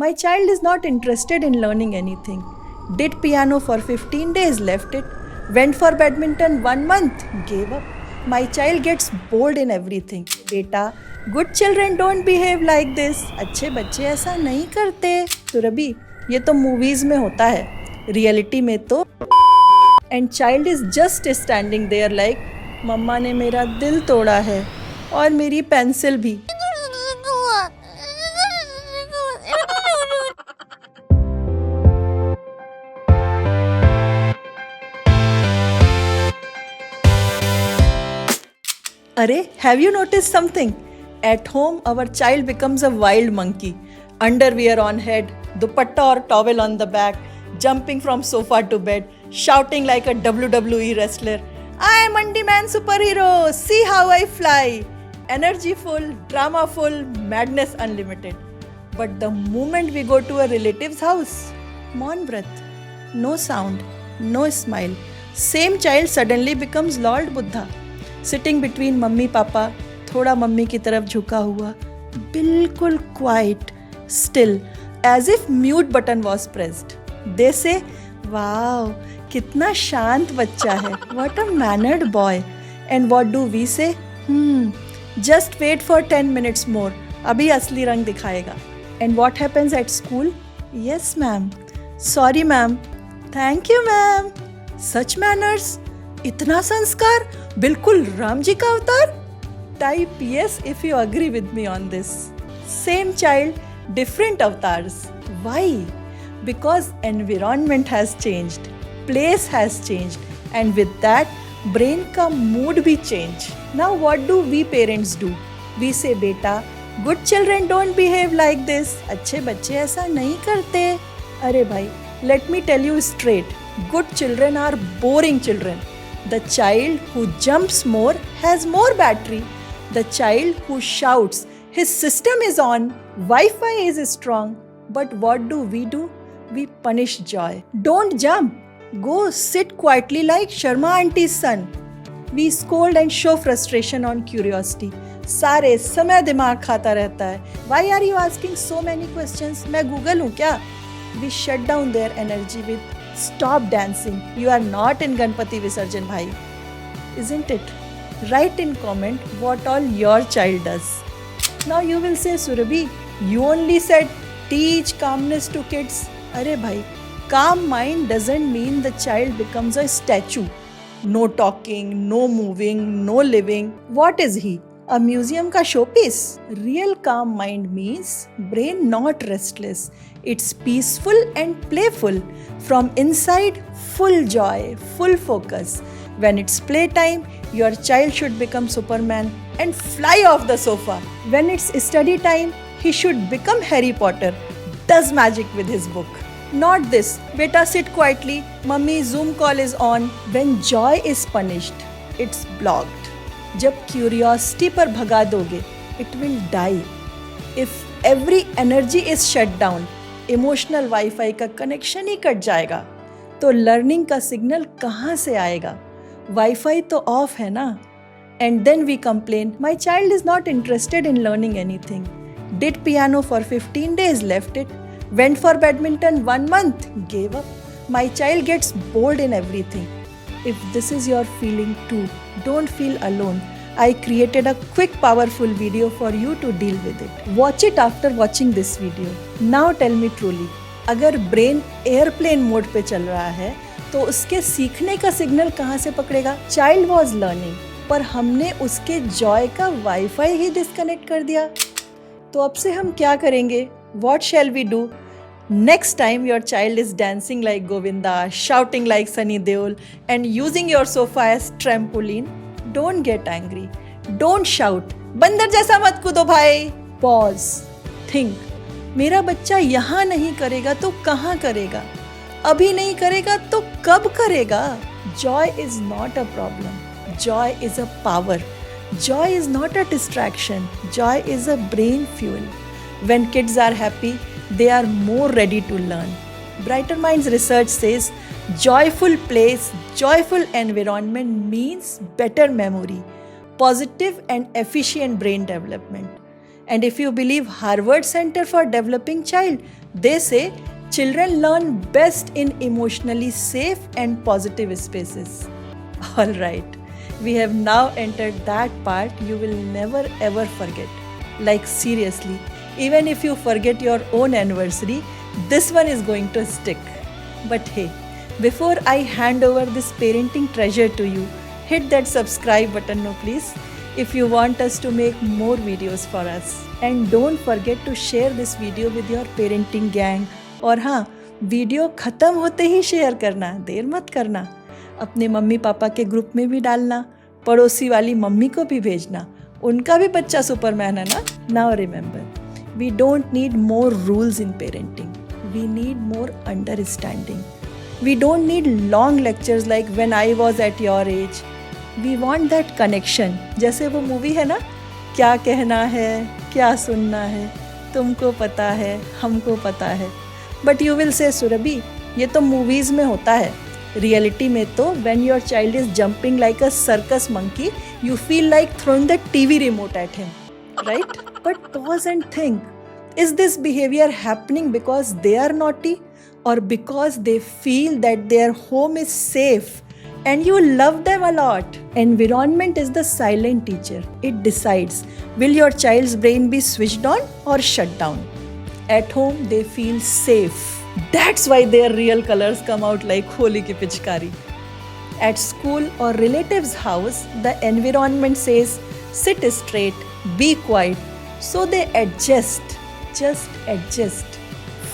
My child is not interested in learning anything. Did piano for 15 days, left it. Went for badminton 1 month, gave up. My child gets bored in everything. Beta, good children don't behave like this. अच्छे बच्चे ऐसा नहीं करते. सुरभि, ये तो movies में होता है, रियलिटी में तो. And child is just standing there like, मम्मा ने मेरा दिल तोड़ा है और मेरी पेंसिल भी. Arey, have you noticed something? At home, our child becomes a wild monkey. Underwear on head, dupatta or towel on the back, jumping from sofa to bed, shouting like a WWE wrestler. I am Mandi Man superhero, see how I fly. Energy full, drama full, madness unlimited. But the moment we go to a relative's house, मौन व्रत, no sound, no smile. Same child suddenly becomes Lord Buddha. Sitting between mummy papa, थोड़ा mummy की तरफ झुका हुआ, बिल्कुल quiet, still, as if mute button was pressed. They say, wow, कितना शांत बच्चा है, what a mannered boy. And what do we say, just wait for 10 minutes more, अभी असली रंग दिखाएगा. And what happens at school, yes ma'am, sorry ma'am, thank you ma'am. Such manners, इतना संस्कार, बिल्कुल राम जी का अवतार. Type yes if you agree with me on this. Same child, different avatars. Why? Because environment has changed, place has changed, and with that, brain का mood भी change. Now what do we parents do? We say, बेटा, good children don't behave like this. अच्छे बच्चे ऐसा नहीं करते. अरे भाई, let me tell you straight. Good children are boring children. The child who jumps more has more battery. The child who shouts, his system is on, Wi-Fi is strong. But what do? We punish joy. Don't jump. Go sit quietly like Sharma auntie's son. We scold and show frustration on curiosity. सारे समय दिमाग खाता रहता है. Why are you asking so many questions? मैं Google हूँ क्या? We shut down their energy with stop dancing. You are not in Ganpati Visarjan bhai. Isn't it? Write in comment what all your child does. Now you will say, Surabhi, you only said teach calmness to kids. Arey bhai, calm mind doesn't mean the child becomes a statue. No talking, no moving, no living. What is he? A museum ka showpiece? Real calm mind means brain not restless. It's peaceful and playful. From inside, full joy, full focus. When it's playtime, your child should become Superman and fly off the sofa. When it's study time, he should become Harry Potter, does magic with his book. Not this, beta sit quietly, mummy Zoom call is on. When joy is punished, it's blocked. जब curiosity पर भगा दोगे, it will die. If every energy is shut down, emotional wifi का connection ही cut जाएगा, तो learning का signal कहाँ से आएगा? वाईफाई तो ऑफ है ना. And then we complain, my child is not interested in learning anything. Did piano for 15 days, left it. Went for badminton 1 month, gave up. My child gets bored in everything. If this is your feeling too, don't feel alone. I created a quick powerful video for you to deal with it. Watch it after watching this video. Now tell me truly, अगर brain airplane mode पे चल रहा है तो उसके सीखने का signal कहाँ से पकड़ेगा? चाइल्ड वॉज लर्निंग, पर हमने उसके जॉय का वाईफाई ही डिस्कनेक्ट कर दिया. तो अब से हम क्या करेंगे? What shall we do? Next time your child is dancing like Govinda, shouting like Sunny Deol, and using your sofa as trampoline, don't get angry. Don't shout. बंदर जैसा मत कूदो भाई. Pause. Think. मेरा बच्चा यहाँ नहीं करेगा तो कहाँ करेगा? अभी नहीं करेगा तो कब करेगा? Joy is not a problem. Joy is a power. Joy is not a distraction. Joy is a brain fuel. When kids are happy, they are more ready to learn. Brighter Minds research says joyful place, joyful environment means better memory, positive and efficient brain development. And if you believe Harvard Center for Developing Child, They say children learn best in emotionally safe and positive spaces. Alright, we have now entered that part you will never ever forget. Like seriously, even if you forget your own anniversary, this one is going to stick. But hey, before I hand over this parenting treasure to you, hit that subscribe button no please if you want us to make more videos for us. And don't forget to share this video with your parenting gang. और हाँ, video ख़त्म होते ही share करना, देर मत करना. अपने mummy papa के group में भी डालना, पड़ोसी वाली मम्मी को भी भेजना, उनका भी बच्चा सुपरमैन है ना. Now remember, we don't need more rules in parenting. We need more understanding. We don't need long lectures like when I was at your age. We want that connection. जैसे वो मूवी है ना, क्या कहना है, क्या सुनना है, तुमको पता है, हमको पता है. But you will say, Surabhi, ये तो मूवीज़ में होता है. रियलिटी में तो when your child is jumping like a circus monkey, you feel like throwing the TV remote at him, right? But pause and think. Is this behavior happening because they are naughty or because they feel that their home is safe and you love them a lot? Environment is the silent teacher. It decides, will your child's brain be switched on or shut down? At home, they feel safe. That's why their real colors come out like Holi ki pichkari. At school or relative's house, the environment says, sit straight, be quiet. So they adjust, just adjust,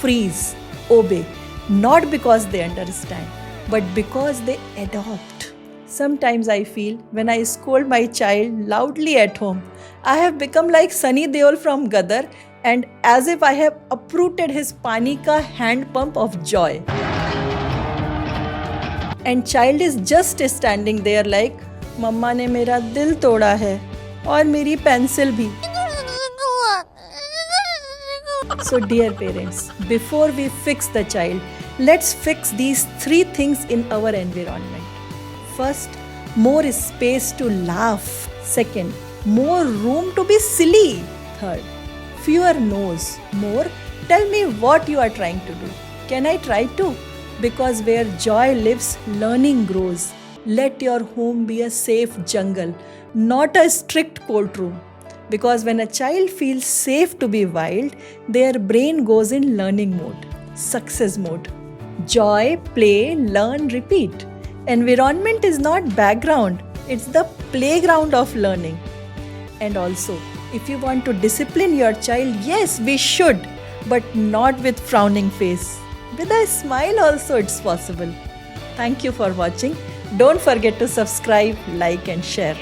freeze, obey. Not because they understand, but because they adopt. Sometimes I feel when I scold my child loudly at home, I have become like Sunny Deol from Gadar, and as if I have uprooted his pani ka hand pump of joy. And child is just standing there like, मम्मा ने मेरा दिल तोड़ा है और मेरी pencil भी. So dear parents, before we fix the child, let's fix these 3 things in our environment. First, more space to laugh. Second, more room to be silly. Third, fewer no's. More, tell me what you are trying to do. Can I try to? Because where joy lives, learning grows. Let your home be a safe jungle, not a strict courtroom. Because when a child feels safe to be wild, their brain goes in learning mode, success mode. Joy, play, learn, repeat. Environment is not background, it's the playground of learning. And also, if you want to discipline your child, yes, we should, but not with frowning face. With a smile also it's possible. Thank you for watching. Don't forget to subscribe, like and share.